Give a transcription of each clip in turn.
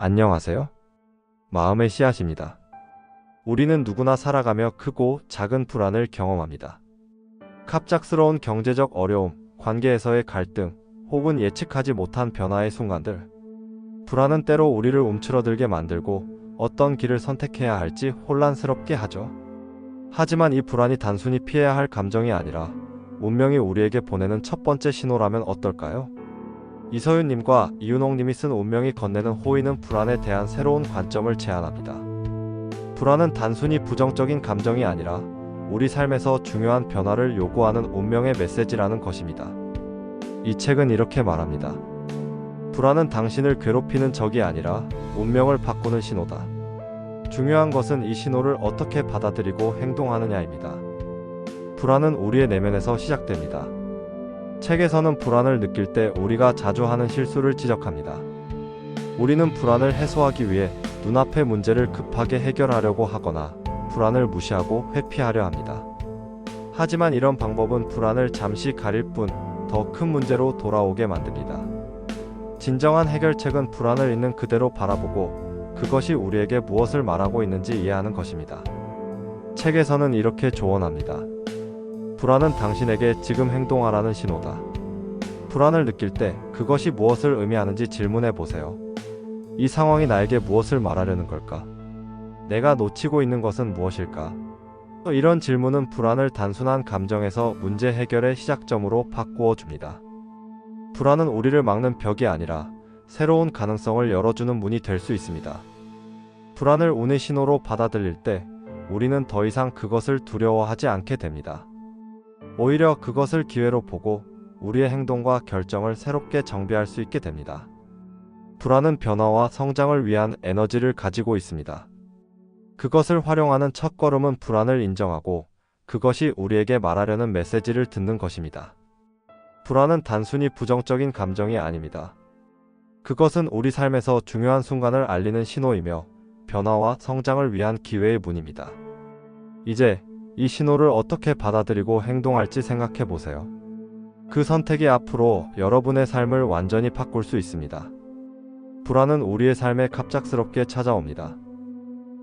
안녕하세요. 마음의 씨앗입니다. 우리는 누구나 살아가며 크고 작은 불안을 경험합니다. 갑작스러운 경제적 어려움, 관계에서의 갈등, 혹은 예측하지 못한 변화의 순간들. 불안은 때로 우리를 움츠러들게 만들고 어떤 길을 선택해야 할지 혼란스럽게 하죠. 하지만 이 불안이 단순히 피해야 할 감정이 아니라 운명이 우리에게 보내는 첫 번째 신호라면 어떨까요? 이서윤님과 이윤옥님이 쓴 운명이 건네는 호의는 불안에 대한 새로운 관점을 제안합니다. 불안은 단순히 부정적인 감정이 아니라 우리 삶에서 중요한 변화를 요구하는 운명의 메시지라는 것입니다. 이 책은 이렇게 말합니다. 불안은 당신을 괴롭히는 적이 아니라 운명을 바꾸는 신호다. 중요한 것은 이 신호를 어떻게 받아들이고 행동하느냐입니다. 불안은 우리의 내면에서 시작됩니다. 책에서는 불안을 느낄 때 우리가 자주 하는 실수를 지적합니다. 우리는 불안을 해소하기 위해 눈앞의 문제를 급하게 해결하려고 하거나 불안을 무시하고 회피하려 합니다. 하지만 이런 방법은 불안을 잠시 가릴 뿐 더 큰 문제로 돌아오게 만듭니다. 진정한 해결책은 불안을 있는 그대로 바라보고 그것이 우리에게 무엇을 말하고 있는지 이해하는 것입니다. 책에서는 이렇게 조언합니다. 불안은 당신에게 지금 행동하라는 신호다. 불안을 느낄 때 그것이 무엇을 의미하는지 질문해 보세요. 이 상황이 나에게 무엇을 말하려는 걸까? 내가 놓치고 있는 것은 무엇일까? 이런 질문은 불안을 단순한 감정에서 문제 해결의 시작점으로 바꾸어 줍니다. 불안은 우리를 막는 벽이 아니라 새로운 가능성을 열어주는 문이 될 수 있습니다. 불안을 운의 신호로 받아들일 때 우리는 더 이상 그것을 두려워하지 않게 됩니다. 오히려 그것을 기회로 보고 우리의 행동과 결정을 새롭게 정비할 수 있게 됩니다. 불안은 변화와 성장을 위한 에너지를 가지고 있습니다. 그것을 활용하는 첫걸음은 불안을 인정하고 그것이 우리에게 말하려는 메시지를 듣는 것입니다. 불안은 단순히 부정적인 감정이 아닙니다. 그것은 우리 삶에서 중요한 순간을 알리는 신호이며 변화와 성장을 위한 기회의 문입니다. 이제 이 신호를 어떻게 받아들이고 행동할지 생각해 보세요. 그 선택이 앞으로 여러분의 삶을 완전히 바꿀 수 있습니다. 불안은 우리의 삶에 갑작스럽게 찾아옵니다.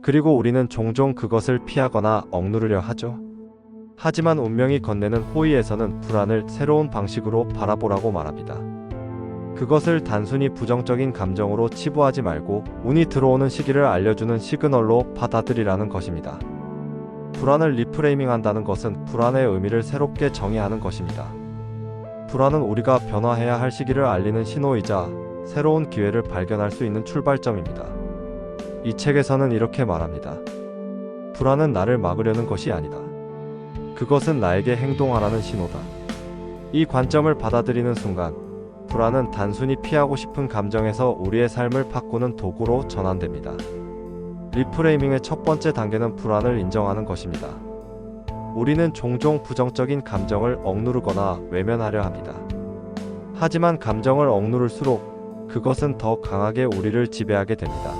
그리고 우리는 종종 그것을 피하거나 억누르려 하죠. 하지만 운명이 건네는 호의에서는 불안을 새로운 방식으로 바라보라고 말합니다. 그것을 단순히 부정적인 감정으로 치부하지 말고 운이 들어오는 시기를 알려주는 시그널로 받아들이라는 것입니다. 불안을 리프레이밍한다는 것은 불안의 의미를 새롭게 정의하는 것입니다. 불안은 우리가 변화해야 할 시기를 알리는 신호이자 새로운 기회를 발견할 수 있는 출발점입니다. 이 책에서는 이렇게 말합니다. 불안은 나를 막으려는 것이 아니다. 그것은 나에게 행동하라는 신호다. 이 관점을 받아들이는 순간 불안은 단순히 피하고 싶은 감정에서 우리의 삶을 바꾸는 도구로 전환됩니다. 리프레이밍의 첫 번째 단계는 불안을 인정하는 것입니다. 우리는 종종 부정적인 감정을 억누르거나 외면하려 합니다. 하지만 감정을 억누를수록 그것은 더 강하게 우리를 지배하게 됩니다.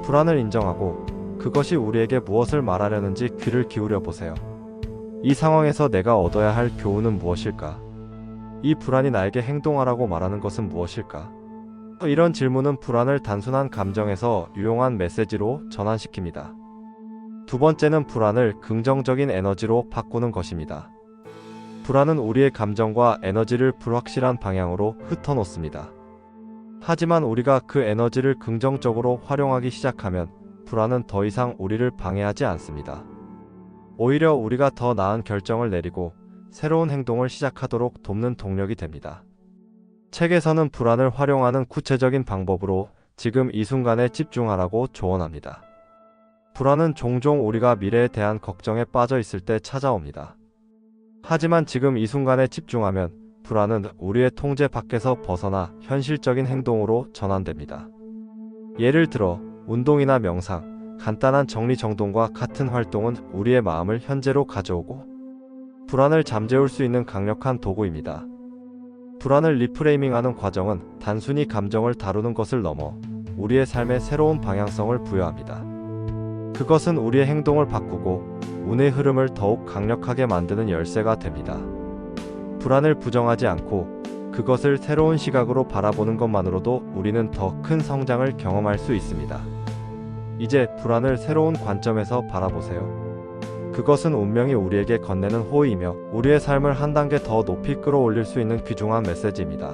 불안을 인정하고 그것이 우리에게 무엇을 말하려는지 귀를 기울여 보세요. 이 상황에서 내가 얻어야 할 교훈은 무엇일까? 이 불안이 나에게 행동하라고 말하는 것은 무엇일까? 이런 질문은 불안을 단순한 감정에서 유용한 메시지로 전환시킵니다. 두 번째는 불안을 긍정적인 에너지로 바꾸는 것입니다. 불안은 우리의 감정과 에너지를 불확실한 방향으로 흩어놓습니다. 하지만 우리가 그 에너지를 긍정적으로 활용하기 시작하면 불안은 더 이상 우리를 방해하지 않습니다. 오히려 우리가 더 나은 결정을 내리고 새로운 행동을 시작하도록 돕는 동력이 됩니다. 책에서는 불안을 활용하는 구체적인 방법으로 지금 이 순간에 집중하라고 조언합니다. 불안은 종종 우리가 미래에 대한 걱정에 빠져 있을 때 찾아옵니다. 하지만 지금 이 순간에 집중하면 불안은 우리의 통제 밖에서 벗어나 현실적인 행동으로 전환됩니다. 예를 들어 운동이나 명상, 간단한 정리정돈과 같은 활동은 우리의 마음을 현재로 가져오고 불안을 잠재울 수 있는 강력한 도구입니다. 불안을 리프레이밍하는 과정은 단순히 감정을 다루는 것을 넘어 우리의 삶에 새로운 방향성을 부여합니다. 그것은 우리의 행동을 바꾸고 운의 흐름을 더욱 강력하게 만드는 열쇠가 됩니다. 불안을 부정하지 않고 그것을 새로운 시각으로 바라보는 것만으로도 우리는 더 큰 성장을 경험할 수 있습니다. 이제 불안을 새로운 관점에서 바라보세요. 그것은 운명이 우리에게 건네는 호의이며 우리의 삶을 한 단계 더 높이 끌어올릴 수 있는 귀중한 메시지입니다.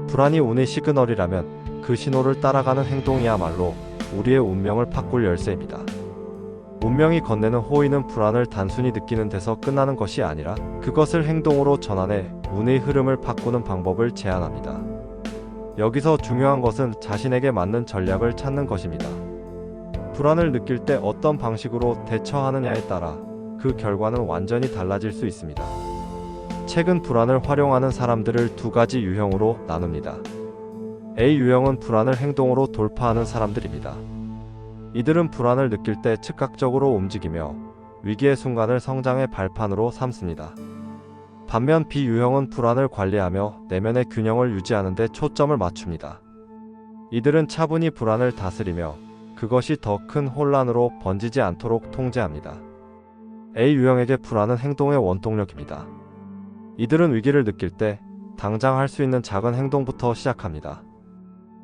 불안이 운의 시그널이라면 그 신호를 따라가는 행동이야말로 우리의 운명을 바꿀 열쇠입니다. 운명이 건네는 호의는 불안을 단순히 느끼는 데서 끝나는 것이 아니라 그것을 행동으로 전환해 운의 흐름을 바꾸는 방법을 제안합니다. 여기서 중요한 것은 자신에게 맞는 전략을 찾는 것입니다. 불안을 느낄 때 어떤 방식으로 대처하느냐에 따라 그 결과는 완전히 달라질 수 있습니다. 책은 불안을 활용하는 사람들을 두 가지 유형으로 나눕니다. A 유형은 불안을 행동으로 돌파하는 사람들입니다. 이들은 불안을 느낄 때 즉각적으로 움직이며 위기의 순간을 성장의 발판으로 삼습니다. 반면 B 유형은 불안을 관리하며 내면의 균형을 유지하는 데 초점을 맞춥니다. 이들은 차분히 불안을 다스리며 그것이 더 큰 혼란으로 번지지 않도록 통제합니다. A 유형에게 불안은 행동의 원동력입니다. 이들은 위기를 느낄 때 당장 할 수 있는 작은 행동부터 시작합니다.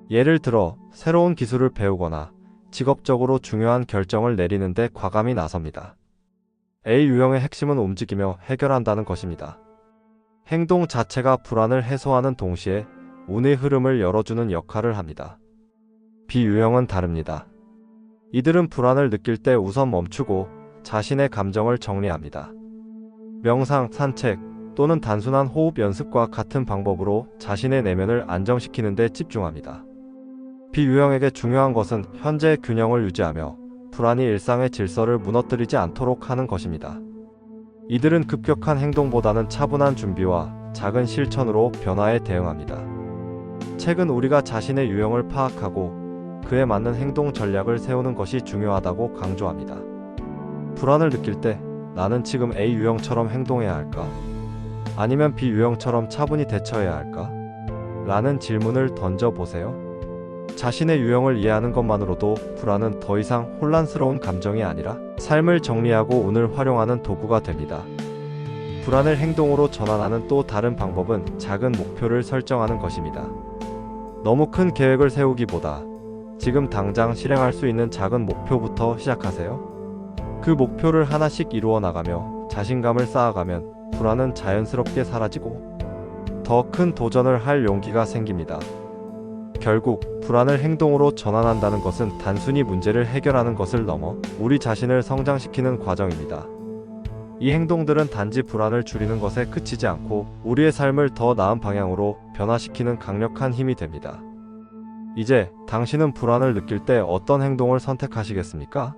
예를 들어 새로운 기술을 배우거나 직업적으로 중요한 결정을 내리는데 과감히 나섭니다. A 유형의 핵심은 움직이며 해결한다는 것입니다. 행동 자체가 불안을 해소하는 동시에 운의 흐름을 열어주는 역할을 합니다. B 유형은 다릅니다. 이들은 불안을 느낄 때 우선 멈추고 자신의 감정을 정리합니다. 명상, 산책 또는 단순한 호흡 연습과 같은 방법으로 자신의 내면을 안정시키는 데 집중합니다. B 유형에게 중요한 것은 현재의 균형을 유지하며 불안이 일상의 질서를 무너뜨리지 않도록 하는 것입니다. 이들은 급격한 행동보다는 차분한 준비와 작은 실천으로 변화에 대응합니다. 책은 우리가 자신의 유형을 파악하고 그에 맞는 행동 전략을 세우는 것이 중요하다고 강조합니다. 불안을 느낄 때 나는 지금 A 유형처럼 행동해야 할까? 아니면 B 유형처럼 차분히 대처해야 할까? 라는 질문을 던져보세요. 자신의 유형을 이해하는 것만으로도 불안은 더 이상 혼란스러운 감정이 아니라 삶을 정리하고 운을 활용하는 도구가 됩니다. 불안을 행동으로 전환하는 또 다른 방법은 작은 목표를 설정하는 것입니다. 너무 큰 계획을 세우기보다 지금 당장 실행할 수 있는 작은 목표부터 시작하세요. 그 목표를 하나씩 이루어 나가며 자신감을 쌓아가면 불안은 자연스럽게 사라지고 더 큰 도전을 할 용기가 생깁니다. 결국 불안을 행동으로 전환한다는 것은 단순히 문제를 해결하는 것을 넘어 우리 자신을 성장시키는 과정입니다. 이 행동들은 단지 불안을 줄이는 것에 그치지 않고 우리의 삶을 더 나은 방향으로 변화시키는 강력한 힘이 됩니다. 이제 당신은 불안을 느낄 때 어떤 행동을 선택하시겠습니까?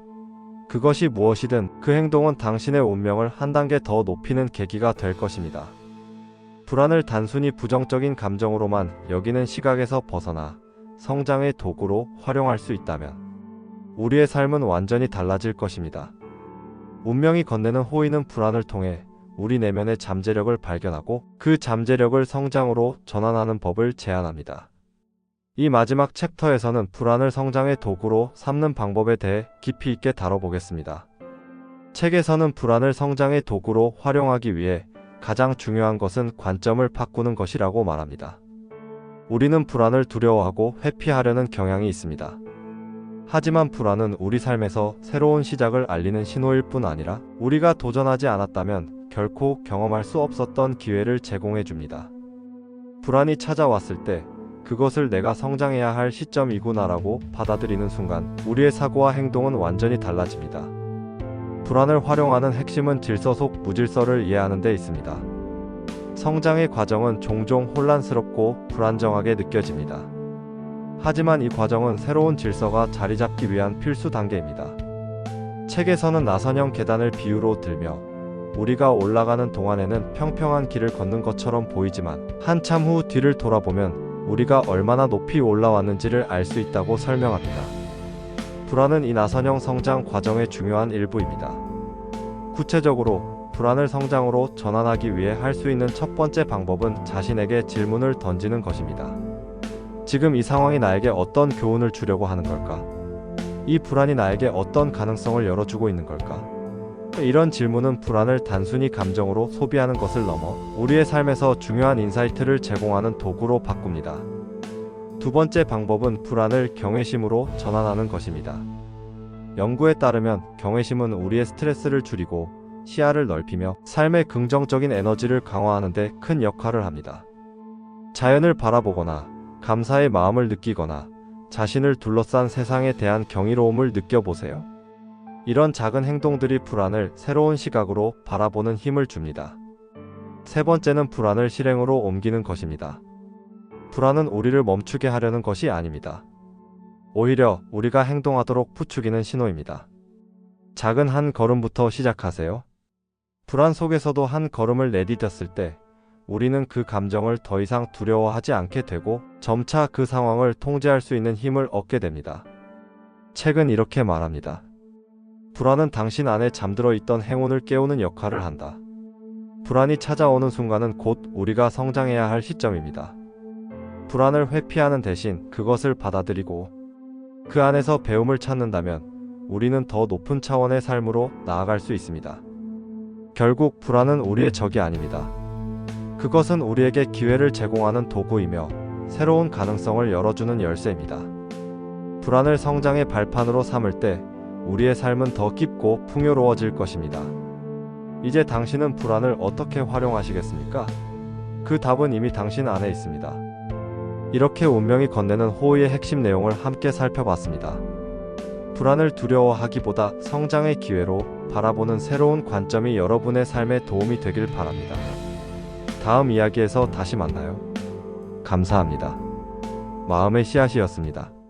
그것이 무엇이든 그 행동은 당신의 운명을 한 단계 더 높이는 계기가 될 것입니다. 불안을 단순히 부정적인 감정으로만 여기는 시각에서 벗어나 성장의 도구로 활용할 수 있다면 우리의 삶은 완전히 달라질 것입니다. 운명이 건네는 호의는 불안을 통해 우리 내면의 잠재력을 발견하고 그 잠재력을 성장으로 전환하는 법을 제안합니다. 이 마지막 챕터에서는 불안을 성장의 도구로 삼는 방법에 대해 깊이 있게 다뤄보겠습니다. 책에서는 불안을 성장의 도구로 활용하기 위해 가장 중요한 것은 관점을 바꾸는 것이라고 말합니다. 우리는 불안을 두려워하고 회피하려는 경향이 있습니다. 하지만 불안은 우리 삶에서 새로운 시작을 알리는 신호일 뿐 아니라 우리가 도전하지 않았다면 결코 경험할 수 없었던 기회를 제공해 줍니다. 불안이 찾아왔을 때 그것을 내가 성장해야 할 시점이구나라고 받아들이는 순간 우리의 사고와 행동은 완전히 달라집니다. 불안을 활용하는 핵심은 질서 속 무질서를 이해하는 데 있습니다. 성장의 과정은 종종 혼란스럽고 불안정하게 느껴집니다. 하지만 이 과정은 새로운 질서가 자리 잡기 위한 필수 단계입니다. 책에서는 나선형 계단을 비유로 들며 우리가 올라가는 동안에는 평평한 길을 걷는 것처럼 보이지만 한참 후 뒤를 돌아보면 우리가 얼마나 높이 올라왔는지를 알 수 있다고 설명합니다. 불안은 이 나선형 성장 과정의 중요한 일부입니다. 구체적으로 불안을 성장으로 전환하기 위해 할 수 있는 첫 번째 방법은 자신에게 질문을 던지는 것입니다. 지금 이 상황이 나에게 어떤 교훈을 주려고 하는 걸까? 이 불안이 나에게 어떤 가능성을 열어주고 있는 걸까? 이런 질문은 불안을 단순히 감정으로 소비하는 것을 넘어 우리의 삶에서 중요한 인사이트를 제공하는 도구로 바꿉니다. 두 번째 방법은 불안을 경외심으로 전환하는 것입니다. 연구에 따르면 경외심은 우리의 스트레스를 줄이고 시야를 넓히며 삶의 긍정적인 에너지를 강화하는 데 큰 역할을 합니다. 자연을 바라보거나 감사의 마음을 느끼거나 자신을 둘러싼 세상에 대한 경이로움을 느껴보세요. 이런 작은 행동들이 불안을 새로운 시각으로 바라보는 힘을 줍니다. 세 번째는 불안을 실행으로 옮기는 것입니다. 불안은 우리를 멈추게 하려는 것이 아닙니다. 오히려 우리가 행동하도록 부추기는 신호입니다. 작은 한 걸음부터 시작하세요. 불안 속에서도 한 걸음을 내디뎠을 때 우리는 그 감정을 더 이상 두려워하지 않게 되고 점차 그 상황을 통제할 수 있는 힘을 얻게 됩니다. 책은 이렇게 말합니다. 불안은 당신 안에 잠들어 있던 행운을 깨우는 역할을 한다. 불안이 찾아오는 순간은 곧 우리가 성장해야 할 시점입니다. 불안을 회피하는 대신 그것을 받아들이고 그 안에서 배움을 찾는다면 우리는 더 높은 차원의 삶으로 나아갈 수 있습니다. 결국 불안은 우리의 적이 아닙니다. 그것은 우리에게 기회를 제공하는 도구이며 새로운 가능성을 열어주는 열쇠입니다. 불안을 성장의 발판으로 삼을 때 우리의 삶은 더 깊고 풍요로워질 것입니다. 이제 당신은 불안을 어떻게 활용하시겠습니까? 그 답은 이미 당신 안에 있습니다. 이렇게 운명이 건네는 호의의 핵심 내용을 함께 살펴봤습니다. 불안을 두려워하기보다 성장의 기회로 바라보는 새로운 관점이 여러분의 삶에 도움이 되길 바랍니다. 다음 이야기에서 다시 만나요. 감사합니다. 마음의 씨앗이었습니다.